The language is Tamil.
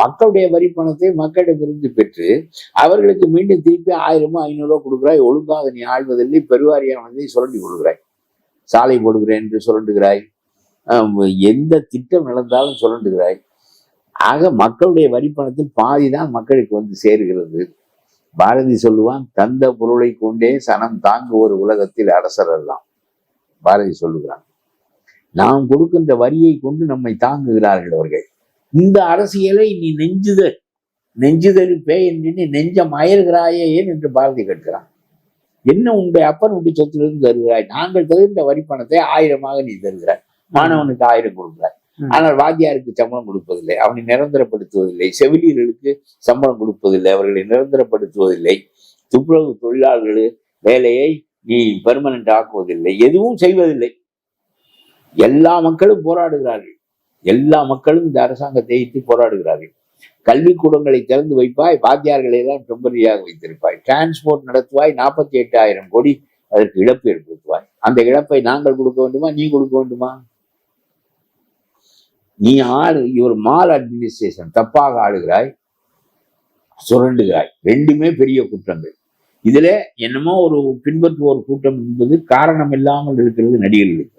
மக்களுடைய வரி பணத்தை மக்களிடமிருந்து பெற்று அவர்களுக்கு மீண்டும் திருப்பி 1000-500 கொடுக்குறாய். ஒழுங்காக நீ ஆள்வதில்லை, பெருவாரியானதை சுரண்டி கொடுக்குறாய். சாலை போடுகிறேன் என்று சுரண்டுகிறாய், எந்த திட்டம் நடந்தாலும் சுரண்டுகிறாய். ஆக மக்களுடைய வரி பணத்தில் பாதிதான் மக்களுக்கு வந்து சேருகிறது. பாரதி சொல்லுவான், தந்த பொருளை கொண்டே சனம் தாங்குவோர் உலகத்தில் அரசர் எல்லாம். பாரதி சொல்லுகிறான், நாம் கொடுக்கின்ற வரியை கொண்டு நம்மை தாங்குகிறார்கள் அவர்கள். இந்த அரசியலை நீ நெஞ்சுதல் என்று நெஞ்சம் அயர்கிறாயே ஏன் என்று பாரதி கேட்கிறான். என்ன உன்னுடைய அப்பனுடைய சொத்திலிருந்து தருகிறாய்? நாங்கள் தருகின்ற வரி பணத்தை 1000 நீ தருகிறாய். மாணவனுக்கு 1000 கொடுக்கிறாய். ஆனால் வாத்தியாருக்கு சம்பளம் கொடுப்பதில்லை, அவனை நிரந்தரப்படுத்துவதில்லை. செவிலியர்களுக்கு சம்பளம் கொடுப்பதில்லை, அவர்களை நிரந்தரப்படுத்துவதில்லை. துப்புரவு தொழிலாளர்கள் வேலையை நீ பெர்மனன்ட் ஆக்குவதில்லை, எதுவும் செய்வதில்லை. எல்லா மக்களும் போராடுகிறார்கள். எல்லா மக்களும் இந்த அரசாங்கத்தை எதிர்த்து போராடுகிறார்கள். கல்விக்கூடங்களை திறந்து வைப்பாய், வாத்தியார்களை எல்லாம் டெம்பரரியாக வைத்திருப்பாய். டிரான்ஸ்போர்ட் நடத்துவாய், 48,000 கோடி அதற்கு இழப்பு ஏற்படுத்துவாய். அந்த இழப்பை நாங்கள் கொடுக்க வேண்டுமா, நீ கொடுக்க வேண்டுமா? நீ ஒரு மால் அட்மினிஸ்ட்ரேஷன் தப்பாக ஆளுகிறாய், சுரண்டுகிறாய். ரெண்டுமே பெரிய குற்றங்கள். இதுல என்னமோ ஒரு பின்பற்றுவோர் கூட்டம் என்பது காரணம் இல்லாமல் இருக்கிறது நடிகர்களுக்கு.